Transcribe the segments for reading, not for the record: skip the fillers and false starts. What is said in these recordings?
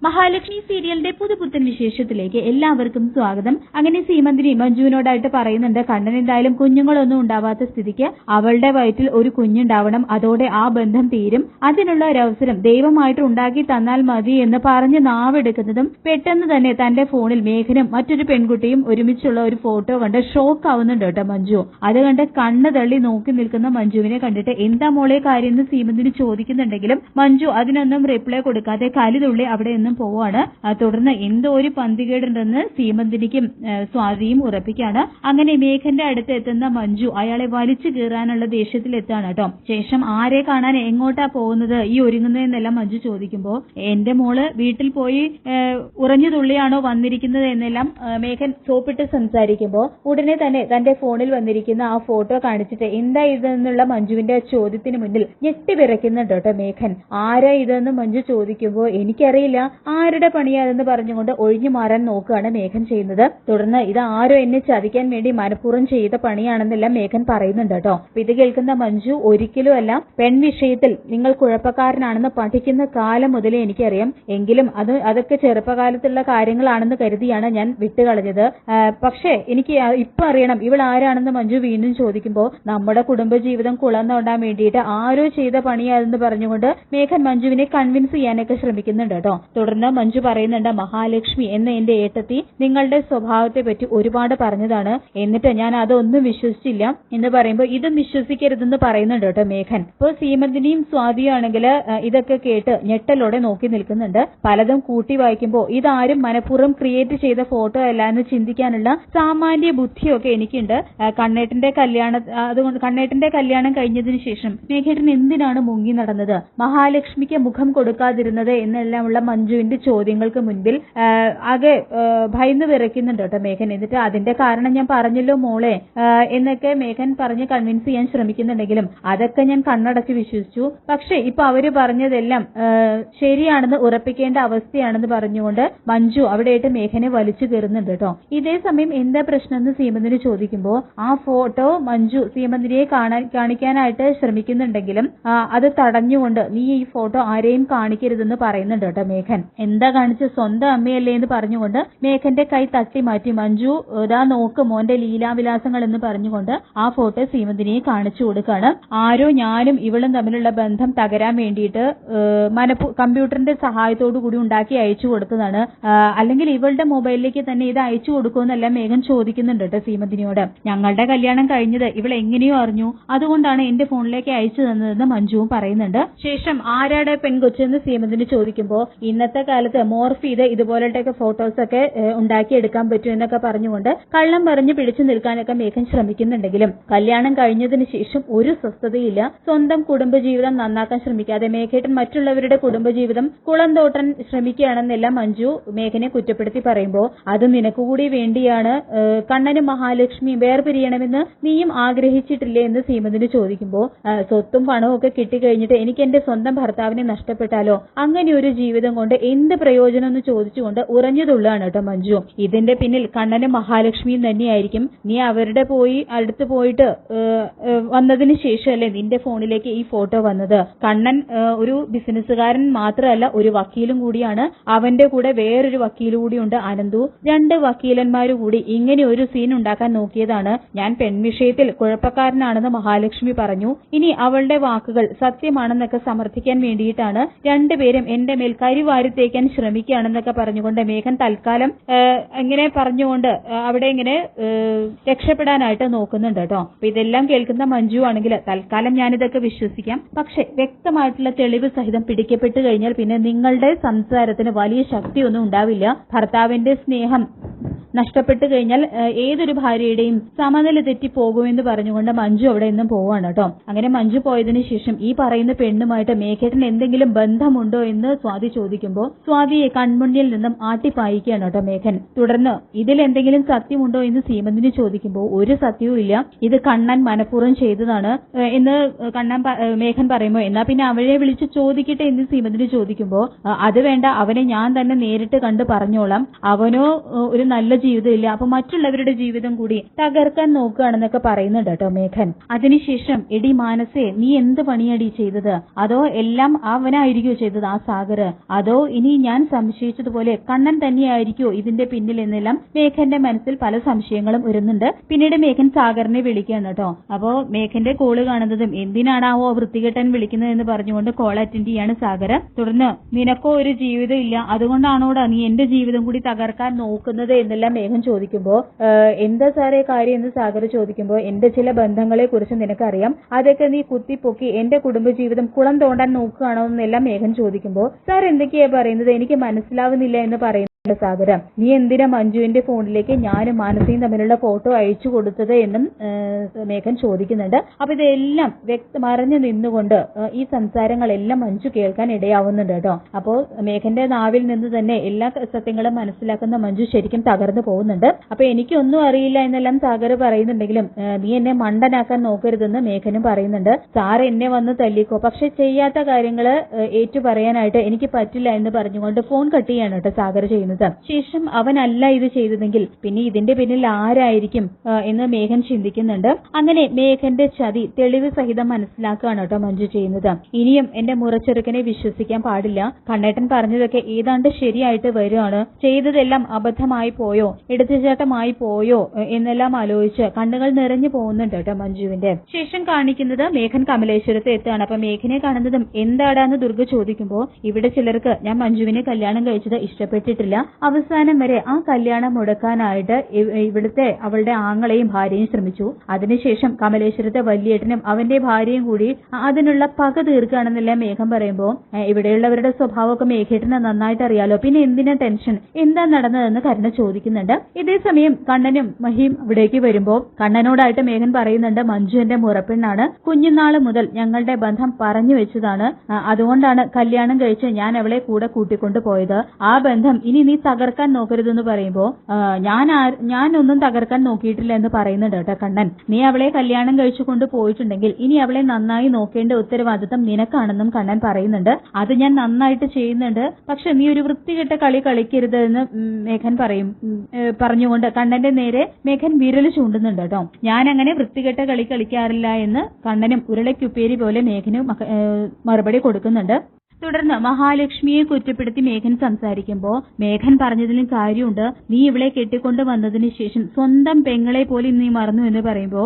മഹാലക്ഷ്മി സീരിയലിന്റെ പുതുപുത്തൻ വിശേഷത്തിലേക്ക് എല്ലാവർക്കും സ്വാഗതം. അങ്ങനെ സീമന്തിനി മഞ്ജുവിനോടായിട്ട് പറയുന്നുണ്ട്, കണ്ണൻ എന്തായാലും കുഞ്ഞുങ്ങളൊന്നും ഉണ്ടാവാത്ത സ്ഥിതിക്ക് അവളുടെ വയറ്റിൽ ഒരു കുഞ്ഞുണ്ടാവണം, അതോടെ ആ ബന്ധം തീരും, അതിനുള്ള ഒരവസരം ദൈവമായിട്ട് ഉണ്ടാക്കി തന്നാൽ മതി എന്ന് പറഞ്ഞ് നാവെടുക്കുന്നതും പെട്ടെന്ന് തന്നെ തന്റെ ഫോണിൽ മേഘനും മറ്റൊരു പെൺകുട്ടിയും ഒരുമിച്ചുള്ള ഒരു ഫോട്ടോ കണ്ട് ഷോക്ക് ആവുന്നുണ്ട് കേട്ടോ മഞ്ജു. അത് കണ്ട് കണ്ണ് തള്ളി നോക്കി നിൽക്കുന്ന മഞ്ജുവിനെ കണ്ടിട്ട് എന്താ മോളെ കാര്യം എന്ന് സീമന്തിനി ചോദിക്കുന്നുണ്ടെങ്കിലും മഞ്ജു അതിനൊന്നും റിപ്ലൈ കൊടുക്കാതെ കലിതുള്ളി അവിടെ നിന്നും പോവാണ്. തുടർന്ന് എന്തോ ഒരു പന്തികേടുണ്ടെന്ന് സീമന്തിനിക്കും സ്വാതിയും ഉറപ്പിക്കാണ്. അങ്ങനെ മേഘന്റെ അടുത്ത് എത്തുന്ന മഞ്ജു അയാളെ വലിച്ചു കീറാനുള്ള ദേഷ്യത്തിലെത്താണ് കേട്ടോ. ശേഷം ആരെ കാണാൻ എങ്ങോട്ടാ പോകുന്നത്, ഈ ഒരുങ്ങുന്നതെന്നെല്ലാം മഞ്ജു ചോദിക്കുമ്പോ എന്റെ മോള് വീട്ടിൽ പോയി ഉറഞ്ഞു തുള്ളിയാണോ വന്നിരിക്കുന്നത് എന്നെല്ലാം മേഘൻ സോപ്പിട്ട് സംസാരിക്കുമ്പോ ഉടനെ തന്നെ തന്റെ ഫോണിൽ വന്നിരിക്കുന്ന ആ ഫോട്ടോ കാണിച്ചിട്ട് എന്താ ഇതെന്നുള്ള മഞ്ജുവിന്റെ ചോദ്യത്തിന് മുന്നിൽ ഞെട്ടിവിറയ്ക്കുന്നുണ്ട് കേട്ടോ മേഘൻ. ആരാ ഇതെന്ന് മഞ്ജു ചോദിക്കുമ്പോ എനിക്കറിയില്ല, ആരുടെ പണിയാതെന്ന് പറഞ്ഞുകൊണ്ട് ഒഴിഞ്ഞു മാറാൻ നോക്കുകയാണ് മേഘൻ ചെയ്യുന്നത്. തുടർന്ന് ഇത് ആരോ എന്നെ ചതിക്കാൻ വേണ്ടി മനഃപൂർവ്വം ചെയ്ത പണിയാണെന്നെല്ലാം മേഘൻ പറയുന്നുണ്ട് കേട്ടോ. ഇത് കേൾക്കുന്ന മഞ്ജു ഒരിക്കലും അല്ല, പെൺവിഷയത്തിൽ നിങ്ങൾ കുഴപ്പക്കാരനാണെന്ന് പഠിക്കുന്ന കാലം മുതലേ എനിക്കറിയാം, എങ്കിലും അതൊക്കെ ചെറുപ്പകാലത്തുള്ള കാര്യങ്ങളാണെന്ന് കരുതിയാണ് ഞാൻ വിട്ടുകളഞ്ഞത്. പക്ഷേ എനിക്ക് ഇപ്പൊ അറിയണം ഇവൾ ആരാണെന്ന് മഞ്ജു വീണ്ടും ചോദിക്കുമ്പോൾ നമ്മുടെ കുടുംബജീവിതം കുളന്നോണ്ടാൻ വേണ്ടിയിട്ട് ആരോ ചെയ്ത പണിയാതെന്ന് പറഞ്ഞുകൊണ്ട് മേഘൻ മഞ്ജുവിനെ കൺവിൻസ് ചെയ്യാനൊക്കെ ശ്രമിക്കുന്നുണ്ട് കേട്ടോ. തുടർന്ന് മഞ്ജു പറയുന്നുണ്ട്, മഹാലക്ഷ്മി എന്ന എന്റെ ഏട്ടത്തി നിങ്ങളുടെ സ്വഭാവത്തെ പറ്റി ഒരുപാട് പറഞ്ഞതാണ്, എന്നിട്ട് ഞാൻ അതൊന്നും വിശ്വസിച്ചില്ല എന്ന് പറയുമ്പോൾ ഇതും വിശ്വസിക്കരുതെന്ന് പറയുന്നുണ്ട് കേട്ടോ മേഘൻ. ഇപ്പോൾ സീമന്തിനിയും സ്വാതിയും ആണെങ്കിൽ ഇതൊക്കെ കേട്ട് ഞെട്ടലോടെ നോക്കി നിൽക്കുന്നുണ്ട്. പലതും കൂട്ടി വായിക്കുമ്പോൾ ഇതാരും മനഃപൂർവ്വം ക്രിയേറ്റ് ചെയ്ത ഫോട്ടോ അല്ല എന്ന് ചിന്തിക്കാനുള്ള സാമാന്യ ബുദ്ധിയൊക്കെ എനിക്കുണ്ട്. കണ്ണേട്ടന്റെ കല്യാണം കഴിഞ്ഞതിന് ശേഷം മേഘേട്ടൻ എന്തിനാണ് മുങ്ങി നടന്നത്, മഹാലക്ഷ്മിക്ക് മുഖം കൊടുക്കാതിരുന്നത് എന്നെല്ലാമുള്ള മഞ്ജുവിന്റെ ചോദ്യങ്ങൾക്ക് മുൻപിൽ ആകെ ഭയന്ന് വിറയ്ക്കുന്നുണ്ട് കേട്ടോ മേഘൻ. എന്നിട്ട് അതിന്റെ കാരണം ഞാൻ പറഞ്ഞല്ലോ മോളെ എന്നൊക്കെ മേഘൻ പറഞ്ഞ് കൺവിൻസ് ചെയ്യാൻ ശ്രമിക്കുന്നുണ്ടെങ്കിലും അതൊക്കെ ഞാൻ കണ്ണടച്ച് വിശ്വസിച്ചു. പക്ഷെ ഇപ്പൊ അവര് പറഞ്ഞതെല്ലാം ശരിയാണെന്ന് ഉറപ്പിക്കേണ്ട അവസ്ഥയാണെന്ന് പറഞ്ഞുകൊണ്ട് മഞ്ജു അവിടെയായിട്ട് മേഘനെ വലിച്ചു കയറുന്നുണ്ട് കേട്ടോ. ഇതേ സമയം എന്താ പ്രശ്നം എന്ന് സീമന്തിനി ചോദിക്കുമ്പോ ആ ഫോട്ടോ മഞ്ജു സീമന്തിനിയെ കാണിക്കാനായിട്ട് ശ്രമിക്കുന്നുണ്ടെങ്കിലും അത് തടഞ്ഞുകൊണ്ട് നീ ഈ ഫോട്ടോ ആരെയും കാണിക്കരുതെന്ന് പറയുന്നുണ്ട് കേട്ടോ മേഘൻ. എന്താ കാണിച്ച് സ്വന്തം അമ്മയല്ലേ എന്ന് പറഞ്ഞുകൊണ്ട് മേഘന്റെ കൈ തട്ടി മാറ്റി മഞ്ജു ഇതാ നോക്ക് മോന്റെ ലീലാവിലാസങ്ങൾ എന്ന് പറഞ്ഞുകൊണ്ട് ആ ഫോട്ടോ സീമന്തിനിയെ കാണിച്ചു കൊടുക്കാണ്. ആരോ ഞാനും ഇവളും തമ്മിലുള്ള ബന്ധം തകരാൻ വേണ്ടിയിട്ട് കമ്പ്യൂട്ടറിന്റെ സഹായത്തോടു കൂടി ഉണ്ടാക്കി അയച്ചു കൊടുത്തതാണ്, അല്ലെങ്കിൽ ഇവളുടെ മൊബൈലിലേക്ക് തന്നെ ഇത് അയച്ചു കൊടുക്കുമെന്നെല്ലാം മേഘൻ ചോദിക്കുന്നുണ്ട് കേട്ടോ സീമന്തിനിയോട്. ഞങ്ങളുടെ കല്യാണം കഴിഞ്ഞത് ഇവൾ എങ്ങനെയോ അറിഞ്ഞു, അതുകൊണ്ടാണ് എന്റെ ഫോണിലേക്ക് അയച്ചു തന്നതെന്ന് മഞ്ജുവും പറയുന്നുണ്ട്. ശേഷം ആരാടെ പെൺകൊച്ചെന്ന് സീമന്തിനി ചോദിക്കുമ്പോ ഇന്നത്തെ കാലത്ത് മോർഫ് ചെയ്ത് ഇതുപോലത്തെ ഫോട്ടോസ് ഒക്കെ ഉണ്ടാക്കിയെടുക്കാൻ പറ്റും എന്നൊക്കെ പറഞ്ഞുകൊണ്ട് കള്ളം പറഞ്ഞ് പിടിച്ചു നിൽക്കാനൊക്കെ മേഘൻ ശ്രമിക്കുന്നുണ്ടെങ്കിലും കല്യാണം കഴിഞ്ഞതിന് ശേഷം ഒരു സ്വസ്ഥതയില്ല. സ്വന്തം കുടുംബജീവിതം നന്നാക്കാൻ ശ്രമിക്കാതെ മേഘേട്ടൻ മറ്റുള്ളവരുടെ കുടുംബജീവിതം കുളം തോട്ടാൻ ശ്രമിക്കുകയാണെന്നെല്ലാം മഞ്ജു മേഘനെ കുറ്റപ്പെടുത്തി പറയുമ്പോൾ അത് നിനക്കുകൂടി വേണ്ടിയാണ് കണ്ണനും മഹാലക്ഷ്മിയും വേർപിരിയണമെന്ന് നീയും ആഗ്രഹിച്ചിട്ടില്ലേ എന്ന് സീമന്തിനി ചോദിക്കുമ്പോൾ സ്വത്തും പണവും ഒക്കെ കിട്ടിക്കഴിഞ്ഞിട്ട് എനിക്ക് എന്റെ സ്വന്തം ഭർത്താവിനെ നഷ്ടപ്പെട്ടാലോ, അങ്ങനെ ഒരു ജീവിതം കൊണ്ട് എന്ത് പ്രയോജനം എന്ന് ചോദിച്ചുകൊണ്ട് ഉറഞ്ഞുതുള്ളാണ് കേട്ടോ മഞ്ജു. ഇതിന്റെ പിന്നിൽ കണ്ണനും മഹാലക്ഷ്മിയും തന്നെയായിരിക്കും. നീ അവരുടെ അടുത്ത് പോയിട്ട് വന്നതിന് ശേഷമല്ലേ നിന്റെ ഫോണിലേക്ക് ഈ ഫോട്ടോ വന്നത്. കണ്ണൻ ഒരു ബിസിനസ്സുകാരൻ മാത്രമല്ല, ഒരു വക്കീലും കൂടിയാണ്. അവന്റെ കൂടെ വേറൊരു വക്കീലും കൂടിയുണ്ട് അനന്തു. 2 വക്കീലന്മാരും കൂടി ഇങ്ങനെ ഒരു സീൻ ഉണ്ടാക്കാൻ നോക്കിയതാണ്. ഞാൻ പെൺവിഷയത്തിൽ കുഴപ്പക്കാരനാണെന്ന് മഹാലക്ഷ്മി പറഞ്ഞു. ഇനി അവളുടെ വാക്കുകൾ സത്യമാണെന്നൊക്കെ സമർത്ഥിക്കാൻ വേണ്ടിയിട്ടാണ് രണ്ടുപേരും എന്റെ മേൽ കരിവാരിത്തേക്കാൻ ശ്രമിക്കുകയാണെന്നൊക്കെ പറഞ്ഞുകൊണ്ട് മേഘൻ തൽക്കാലം ഇങ്ങനെ പറഞ്ഞുകൊണ്ട് അവിടെ ഇങ്ങനെ രക്ഷപ്പെടാനായിട്ട് നോക്കുന്നുണ്ട് കേട്ടോ. അപ്പൊ ഇതെല്ലാം കേൾക്കുന്ന മഞ്ജു ആണെങ്കിൽ തൽക്കാലം ഞാനിതൊക്കെ വിശ്വസിക്കാം, പക്ഷെ വ്യക്തമായിട്ടുള്ള തെളിവ് സഹിതം പിടിക്കപ്പെട്ടു കഴിഞ്ഞാൽ പിന്നെ നിങ്ങളുടെ സംസാരത്തിന് വലിയ ശക്തിയൊന്നും ഉണ്ടാവില്ല. ഭർത്താവിന്റെ സ്നേഹം നഷ്ടപ്പെട്ടു കഴിഞ്ഞാൽ ഏതൊരു ഭാര്യയുടെയും സമനില തെറ്റി പോകുമെന്ന് പറഞ്ഞുകൊണ്ട് മഞ്ജു അവിടെ നിന്നും പോവാണ് കേട്ടോ. അങ്ങനെ മഞ്ജു പോയതിനു ശേഷം ഈ പറയുന്ന പെണ്ണുമായിട്ട് മേഘേട്ടൻ എന്തെങ്കിലും ബന്ധമുണ്ടോ എന്ന് സ്വാതി ചോദിക്കുമ്പോൾ സ്വാതിയെ കൺമുന്നിൽ നിന്നും ആട്ടിപ്പായിക്കുകയാണ് കേട്ടോ മേഘൻ. തുടർന്ന് ഇതിൽ എന്തെങ്കിലും സത്യമുണ്ടോ എന്ന് സീമന്തിനി ചോദിക്കുമ്പോൾ ഒരു സത്യവും ഇല്ല, ഇത് കണ്ണൻ മനഃപൂർവ്വം ചെയ്തതാണ് എന്ന് മേഘൻ പറയുമ്പോൾ എന്നാ പിന്നെ അവരെ വിളിച്ച് ചോദിക്കട്ടെ എന്ന് സീമന്തിനി ചോദിക്കുമ്പോൾ അത് വേണ്ട, അവനെ ഞാൻ തന്നെ നേരിട്ട് കണ്ട് പറഞ്ഞോളാം, അവനോ ഒരു നല്ല ജീവിതമില്ല, അപ്പൊ മറ്റുള്ളവരുടെ ജീവിതം കൂടി തകർക്കാൻ നോക്കുകയാണെന്നൊക്കെ പറയുന്നുണ്ട് കേട്ടോ മേഘൻ. അതിനുശേഷം എടി മാനസേ, നീ എന്ത് പണിയാടി ചെയ്തത്? അതോ എല്ലാം അവനായിരിക്കോ ചെയ്തത്, ആ സാഗർ? അതോ ഇനി ഞാൻ സംശയിച്ചതുപോലെ കണ്ണൻ തന്നെയായിരിക്കോ ഇതിന്റെ പിന്നിൽ എന്നെല്ലാം മേഘന്റെ മനസ്സിൽ പല സംശയങ്ങളും വരുന്നുണ്ട്. പിന്നീട് മേഘൻ സാഗറിനെ വിളിക്കുകയാണ് കേട്ടോ. അപ്പോ മേഘന്റെ കോള് കാണുന്നതും എന്തിനാണാവോ വൃത്തികെട്ടൻ വിളിക്കുന്നത് എന്ന് പറഞ്ഞുകൊണ്ട് കോൾ അറ്റൻഡ് ചെയ്യാണ് സാഗർ. തുടർന്ന് നിനക്കോ ഒരു ജീവിതം ഇല്ല, അതുകൊണ്ടാണോടാ നീ എന്റെ ജീവിതം കൂടി തകർക്കാൻ നോക്കുന്നത് എന്നെല്ലാം മേഘൻ ചോദിക്കുമ്പോ എന്താ സാറേ കാര്യം എന്ന് സാഗർ ചോദിക്കുമ്പോ എന്റെ ചില ബന്ധങ്ങളെ കുറിച്ച് നിനക്കറിയാം, അതൊക്കെ നീ കുത്തിപ്പൊക്കി എന്റെ കുടുംബജീവിതം കുളം തോണ്ടാൻ നോക്കുകയാണോ എന്നെല്ലാം മേഘൻ ചോദിക്കുമ്പോ സാർ എന്തൊക്കെയാ പറയുന്നത്, എനിക്ക് മനസ്സിലാവുന്നില്ല എന്ന് പറയുന്നു സാഗര. നീ എന്തിനാ മഞ്ജുവിന്റെ ഫോണിലേക്ക് ഞാനും മാനസയും തമ്മിലുള്ള ഫോട്ടോ അയച്ചു കൊടുത്തത് എന്നും മേഘൻ ചോദിക്കുന്നുണ്ട്. അപ്പൊ ഇതെല്ലാം മറഞ്ഞു നിന്നുകൊണ്ട് ഈ സംസാരങ്ങളെല്ലാം മഞ്ജു കേൾക്കാൻ ഇടയാവുന്നുണ്ട് കേട്ടോ. അപ്പോ മേഘന്റെ നാവിൽ നിന്ന് തന്നെ എല്ലാ സത്യങ്ങളും മനസ്സിലാക്കുന്ന മഞ്ജു ശരിക്കും തകർന്നു പോകുന്നുണ്ട്. അപ്പൊ എനിക്കൊന്നും അറിയില്ല എന്നെല്ലാം സാഗർ പറയുന്നുണ്ടെങ്കിലും നീ എന്നെ മണ്ടനാക്കാൻ നോക്കരുതെന്ന് മേഘനും പറയുന്നുണ്ട്. സാർ എന്നെ വന്ന് തല്ലിക്കോ, പക്ഷെ ചെയ്യാത്ത കാര്യങ്ങള് ഏറ്റു പറയാനായിട്ട് എനിക്ക് പറ്റില്ല എന്ന് പറഞ്ഞുകൊണ്ട് ഫോൺ കട്ട് ചെയ്യാണ് കേട്ടോ സാഗർ ചെയ്യുന്നത്. ശേഷം അവനല്ല ഇത് ചെയ്തതെങ്കിൽ പിന്നെ ഇതിന്റെ പിന്നിൽ ആരായിരിക്കും എന്ന് മേഘൻ ചിന്തിക്കുന്നുണ്ട്. അങ്ങനെ മേഘന്റെ ചതി തെളിവ് സഹിതം മനസ്സിലാക്കുകയാണ് കേട്ടോ മഞ്ജു ചെയ്യുന്നത്. ഇനിയും എന്റെ മുറച്ചെറുക്കനെ വിശ്വസിക്കാൻ പാടില്ല, കണ്ണേട്ടൻ പറഞ്ഞതൊക്കെ ഏതാണ്ട് ശരിയായിട്ട് വരികയാണ്, ചെയ്തതെല്ലാം അബദ്ധമായി പോയോ എടുത്തുചാട്ടമായി പോയോ എന്നെല്ലാം ആലോചിച്ച് കണ്ണുകൾ നിറഞ്ഞു പോകുന്നുണ്ട് കേട്ടോ മഞ്ജുവിന്റെ. ശേഷം കാണിക്കുന്നത് മേഘൻ കമലേശ്വരത്ത് എത്തുകയാണ്. അപ്പൊ മേഘനെ കാണുന്നതും എന്താടാന്ന് ദുർഗ ചോദിക്കുമ്പോ ഇവിടെ ചിലർക്ക് ഞാൻ മഞ്ജുവിനെ കല്യാണം കഴിച്ചത് ഇഷ്ടപ്പെട്ടിട്ടില്ല, അവസാനം വരെ ആ കല്യാണം മുടക്കാനായിട്ട് ഇവിടുത്തെ അവളുടെ ആങ്ങളെയും ഭാര്യയും ശ്രമിച്ചു. അതിനുശേഷം കമലേശ്വരത്തെ വലിയേട്ടനും അവന്റെ ഭാര്യയും കൂടി അതിനുള്ള പക തീർക്കുകയാണെന്നെല്ലാം മേഘം പറയുമ്പോ ഇവിടെയുള്ളവരുടെ സ്വഭാവമൊക്കെ മേഘേട്ടന് നന്നായിട്ട് അറിയാലോ, പിന്നെ എന്തിനാ ടെൻഷൻ, എന്താ നടന്നതെന്ന് കരുണ ചോദിക്കുന്നുണ്ട്. ഇതേസമയം കണ്ണനും മഹിയും ഇവിടേക്ക് വരുമ്പോ കണ്ണനോടായിട്ട് മേഘൻ പറയുന്നുണ്ട് മഞ്ജു എന്റെ മുറപ്പെണ്ണാണ്, കുഞ്ഞുനാള് മുതൽ ഞങ്ങളുടെ ബന്ധം പറഞ്ഞു വെച്ചതാണ്, അതുകൊണ്ടാണ് കല്യാണം കഴിച്ച് ഞാൻ അവളെ കൂടെ കൂട്ടിക്കൊണ്ടു പോയത്, ആ ബന്ധം ഇനി നീ തകർക്കാൻ നോക്കരുതെന്ന് പറയുമ്പോ ഞാനൊന്നും തകർക്കാൻ നോക്കിയിട്ടില്ല എന്ന് പറയുന്നുണ്ട് കേട്ടോ കണ്ണൻ. നീ അവളെ കല്യാണം കഴിച്ചു കൊണ്ട് പോയിട്ടുണ്ടെങ്കിൽ ഇനി അവളെ നന്നായി നോക്കേണ്ട ഉത്തരവാദിത്തം നിനക്കാണെന്നും കണ്ണൻ പറയുന്നുണ്ട്. അത് ഞാൻ നന്നായിട്ട് ചെയ്യുന്നുണ്ട്, പക്ഷെ നീ ഒരു വൃത്തികെട്ട കളി കളിക്കരുത് എന്ന് മേഘൻ പറഞ്ഞുകൊണ്ട് കണ്ണന്റെ നേരെ മേഘൻ വിരൽ ചൂണ്ടുന്നുണ്ട് കേട്ടോ. ഞാൻ അങ്ങനെ വൃത്തികെട്ട കളി കളിക്കാറില്ല എന്ന് കണ്ണനും ഉരുളക്കുപ്പേരി പോലെ മേഘനും മറുപടി കൊടുക്കുന്നുണ്ട്. തുടർന്ന് മഹാലക്ഷ്മിയെ കുറ്റപ്പെടുത്തി മേഘൻ സംസാരിക്കുമ്പോ മേഘൻ പറഞ്ഞതിലും കാര്യമുണ്ട്, നീ ഇവളെ കെട്ടിക്കൊണ്ട് വന്നതിന് ശേഷം സ്വന്തം പെങ്ങളെ പോലെ നീ മറന്നു എന്ന് പറയുമ്പോ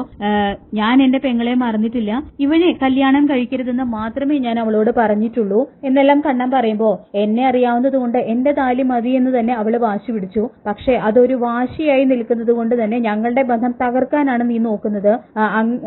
ഞാൻ എന്റെ പെങ്ങളെ മറന്നിട്ടില്ല, ഇവനെ കല്യാണം കഴിക്കരുതെന്ന് മാത്രമേ ഞാൻ അവളോട് പറഞ്ഞിട്ടുള്ളൂ എന്നെല്ലാം കണ്ണൻ പറയുമ്പോ എന്നെ അറിയാവുന്നത് കൊണ്ട് എന്റെ താലി മതി എന്ന് തന്നെ അവള് വാശി പിടിച്ചു, പക്ഷെ അതൊരു വാശിയായി നിൽക്കുന്നത് കൊണ്ട് തന്നെ ഞങ്ങളുടെ ബന്ധം തകർക്കാനാണ് നീ നോക്കുന്നത്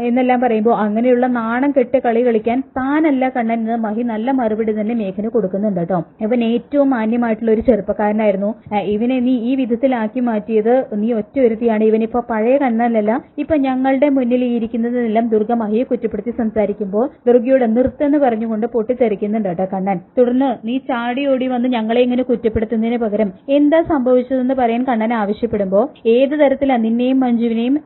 എന്നെല്ലാം പറയുമ്പോ അങ്ങനെയുള്ള നാണം കെട്ട് കളി കളിക്കാൻ താനല്ല കണ്ണൻ എന്ന് മഹി നല്ല മറുപടി തന്നെ മേഘന് കൊടുക്കുന്നുണ്ട് കേട്ടോ. ഇവൻ ഏറ്റവും മാന്യമായിട്ടുള്ള ഒരു ചെറുപ്പക്കാരനായിരുന്നു, ഇവനെ നീ ഈ വിധത്തിലാക്കി മാറ്റിയത് നീ ഒറ്റ ഒരുത്തിയാണ്, ഇവനിപ്പോ പഴയ കണ്ണനല്ല, ഇപ്പൊ ഞങ്ങളുടെ മുന്നിൽ ഇരിക്കുന്നതെല്ലാം ദുർഗ മഹിയെ കുറ്റപ്പെടുത്തി സംസാരിക്കുമ്പോൾ ദുർഗയോട് നിർത്തുന്ന് പറഞ്ഞുകൊണ്ട് പൊട്ടിത്തെറിക്കുന്നുണ്ട് കേട്ടോ കണ്ണൻ. തുടർന്ന് നീ ചാടി ഓടി വന്ന് ഞങ്ങളെ ഇങ്ങനെ കുറ്റപ്പെടുത്തുന്നതിന് പകരം എന്താ സംഭവിച്ചതെന്ന് പറയാൻ കണ്ണൻ ആവശ്യപ്പെടുമ്പോ ഏത് തരത്തിലാ നിന്നെയും മഞ്ജുവിനെയും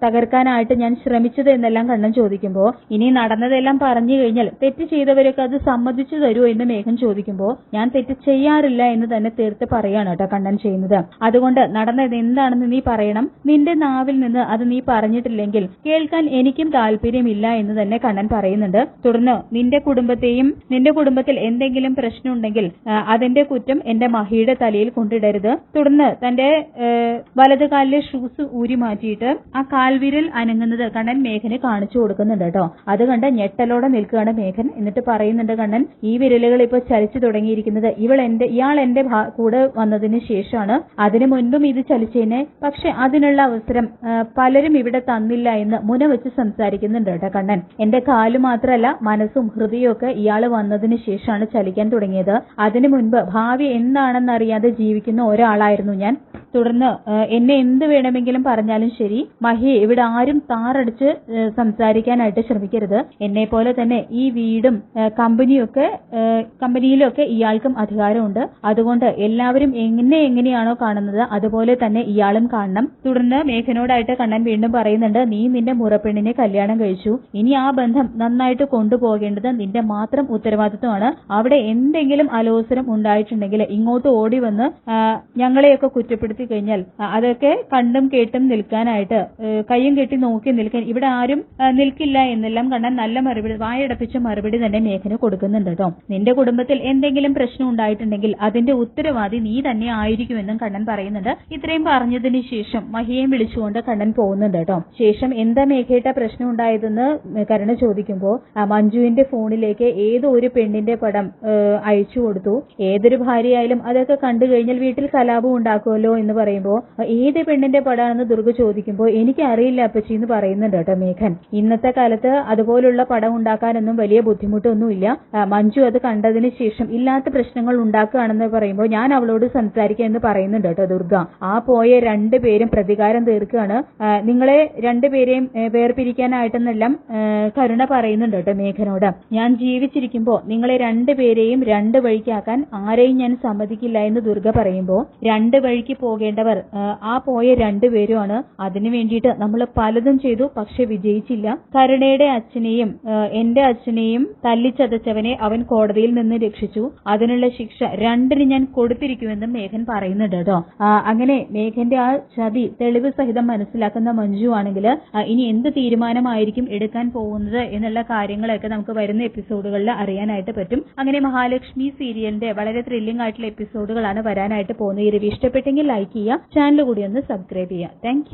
തകർക്കാനായിട്ട് ഞാൻ ശ്രമിച്ചത് എന്നെല്ലാം കണ്ണൻ ചോദിക്കുമ്പോ ഇനി നടന്നതെല്ലാം പറഞ്ഞു കഴിഞ്ഞാൽ തെറ്റ് ചെയ്തവരൊക്കെ അത് സമ്മതിച്ചു തരുമോ എന്ന് മേഘൻ ചോദിക്കുമ്പോ ഞാൻ തെറ്റ് ചെയ്യാറില്ല എന്ന് തന്നെ തീർത്ത് പറയാണ് കേട്ടോ കണ്ണൻ ചെയ്യുന്നത്. അതുകൊണ്ട് നടന്നത് എന്താണെന്ന് നീ പറയണം, നിന്റെ നാവിൽ നിന്ന് അത് നീ പറഞ്ഞിട്ടില്ലെങ്കിൽ കേൾക്കാൻ എനിക്കും താല്പര്യമില്ല എന്ന് തന്നെ കണ്ണൻ പറയുന്നുണ്ട്. തുടർന്ന് നിന്റെ കുടുംബത്തിൽ എന്തെങ്കിലും പ്രശ്നമുണ്ടെങ്കിൽ അതിന്റെ കുറ്റം എന്റെ മഹിയുടെ തലയിൽ കൊണ്ടിടരുത്. തുടർന്ന് തന്റെ വലതുകാലിലെ ഷൂസ് ഊരി മാറ്റിയിട്ട് ആ കാൽവിരൽ അനങ്ങുന്നത് കണ്ണൻ മേഘന് കാണിച്ചു കൊടുക്കുന്നുണ്ട് കേട്ടോ. അത് കണ്ട് ഞെട്ടലോടെ നിൽക്കുകയാണ് മേഘൻ. എന്നിട്ട് പറയുന്നുണ്ട് കണ്ണൻ, ഈ വിരലുകൾ ഇപ്പൊ ചലിച്ചു തുടങ്ങിയിരിക്കുന്നത് ഇയാൾ എന്റെ കൂടെ വന്നതിന് ശേഷമാണ്, അതിനു മുൻപും ഇത് ചലിച്ചേനെ, പക്ഷെ അതിനുള്ള അവസരം പലരും ഇവിടെ തന്നില്ല എന്ന് മുനവെച്ച് സംസാരിക്കുന്നുണ്ട് കേട്ടോ കണ്ണൻ. എന്റെ കാല് മാത്രമല്ല മനസ്സും ഹൃദയവും ഒക്കെ ഇയാള് വന്നതിന് ശേഷമാണ് ചലിക്കാൻ തുടങ്ങിയത്, അതിനു മുൻപ് ഭാവി എന്താണെന്നറിയാതെ ജീവിക്കുന്ന ഒരാളായിരുന്നു ഞാൻ. തുടർന്ന് എന്നെ എന്ത് വേണമെങ്കിലും പറഞ്ഞാലും ശരി, മഹി ഇവിടെ ആരും താറടിച്ച് സംസാരിക്കാനായിട്ട് ശ്രമിക്കരുത്, എന്നെ പോലെ തന്നെ ഈ വീടും കമ്പനിയിലൊക്കെ ഇയാൾക്കും അധികാരമുണ്ട്, അതുകൊണ്ട് എല്ലാവരും എങ്ങനെയാണോ കാണുന്നത് അതുപോലെ തന്നെ ഇയാളും കാണണം. തുടർന്ന് മേഘനോടായിട്ട് കണ്ണൻ വീണ്ടും പറയുന്നുണ്ട്, നീ നിന്റെ മുറപ്പെണ്ണിനെ കല്യാണം കഴിച്ചു, ഇനി ആ ബന്ധം നന്നായിട്ട് കൊണ്ടുപോകേണ്ടത് നിന്റെ മാത്രം ഉത്തരവാദിത്വമാണ്. അവിടെ എന്തെങ്കിലും അലോസരം ഉണ്ടായിട്ടുണ്ടെങ്കിൽ ഇങ്ങോട്ട് ഓടി വന്ന് ഞങ്ങളെയൊക്കെ കുറ്റപ്പെടുത്തി നോക്കിക്കഴിഞ്ഞാൽ അതൊക്കെ കണ്ടും കേട്ടും നിൽക്കാനായിട്ട് കയ്യും കെട്ടി നോക്കി നിൽക്കാൻ ഇവിടെ ആരും നിൽക്കില്ല എന്നെല്ലാം കണ്ണൻ നല്ല മറുപടി, വായടപ്പിച്ച മറുപടി തന്നെ മേഘന് കൊടുക്കുന്നുണ്ട് കേട്ടോ. നിന്റെ കുടുംബത്തിൽ എന്തെങ്കിലും പ്രശ്നം ഉണ്ടായിട്ടുണ്ടെങ്കിൽ അതിന്റെ ഉത്തരവാദി നീ തന്നെ ആയിരിക്കുമെന്നും കണ്ണൻ പറയുന്നുണ്ട്. ഇത്രയും പറഞ്ഞതിന് ശേഷം മഹിയെയും വിളിച്ചുകൊണ്ട് കണ്ണൻ പോകുന്നുണ്ട് കേട്ടോ. ശേഷം എന്താ മേഘേട്ട പ്രശ്നം ഉണ്ടായതെന്ന് കരുണ ചോദിക്കുമ്പോ മഞ്ജുവിന്റെ ഫോണിലേക്ക് ഏതോ ഒരു പെണ്ണിന്റെ പടം അയച്ചു കൊടുത്തു. ഏതൊരു ഭാര്യയായാലും അതൊക്കെ കണ്ടു കഴിഞ്ഞാൽ വീട്ടിൽ കലാപം ഉണ്ടാക്കുമല്ലോ എന്ന് പറയുമ്പോ ഏത് പെണ്ണിന്റെ പടമാണെന്ന് ദുർഗ ചോദിക്കുമ്പോ എനിക്ക് അറിയില്ല അപ്പച്ചി എന്ന് പറയുന്നുണ്ട് കേട്ടോ മേഘൻ. ഇന്നത്തെ കാലത്ത് അതുപോലുള്ള പടം ഉണ്ടാക്കാനൊന്നും വലിയ ബുദ്ധിമുട്ടൊന്നുമില്ല. മഞ്ജു അത് കണ്ടതിന് ശേഷം ഇല്ലാത്ത പ്രശ്നങ്ങൾ ഉണ്ടാക്കുകയാണെന്ന് പറയുമ്പോൾ ഞാൻ അവളോട് സംസാരിക്കാം എന്ന് പറയുന്നുണ്ട് കേട്ടോ ദുർഗ. ആ പോയ രണ്ടുപേരും പ്രതികാരം തീർക്കുകയാണ്, നിങ്ങളെ രണ്ടുപേരെയും വേർപിരിക്കാനായിട്ടെന്നെല്ലാം കരുണ പറയുന്നുണ്ട് കേട്ടോ മേഘനോട്. ഞാൻ ജീവിച്ചിരിക്കുമ്പോ നിങ്ങളെ രണ്ടുപേരെയും രണ്ട് വഴിക്കാക്കാൻ ആരെയും ഞാൻ സമ്മതിക്കില്ല എന്ന് ദുർഗ പറയുമ്പോ രണ്ട് വഴിക്ക് പോകേണ്ടവർ ആ പോയ രണ്ടുപേരുമാണ്. അതിനു വേണ്ടിയിട്ട് നമ്മൾ പലതും ചെയ്തു, പക്ഷെ വിജയിച്ചില്ല. കരുണയുടെ അച്ഛനെയും എന്റെ അച്ഛനെയും തല്ലിച്ചതച്ചവനെ അവൻ കോടതിയിൽ നിന്ന് രക്ഷിച്ചു. അതിനുള്ള ശിക്ഷ രണ്ടിന് ഞാൻ കൊടുത്തിരിക്കുമെന്നും മേഘൻ പറയുന്നുണ്ട് കേട്ടോ. അങ്ങനെ മേഘന്റെ ആ ചതി തെളിവ് സഹിതം മനസ്സിലാക്കുന്ന മഞ്ജു ആണെങ്കിൽ ഇനി എന്ത് തീരുമാനമായിരിക്കും എടുക്കാൻ പോകുന്നത് എന്നുള്ള കാര്യങ്ങളൊക്കെ നമുക്ക് വരുന്ന എപ്പിസോഡുകളിൽ അറിയാനായിട്ട് പറ്റും. അങ്ങനെ മഹാലക്ഷ്മി സീരിയലിന്റെ വളരെ ത്രില്ലിംഗ് ആയിട്ടുള്ള എപ്പിസോഡുകളാണ് വരാനായിട്ട് പോകുന്നത്. ഈ റിവ്യൂ ഇഷ്ടപ്പെട്ടെങ്കിൽ ലൈക്ക് ചെയ്യുക, ചാനൽ കൂടി ഒന്ന് സബ്സ്ക്രൈബ് ചെയ്യുക. താങ്ക്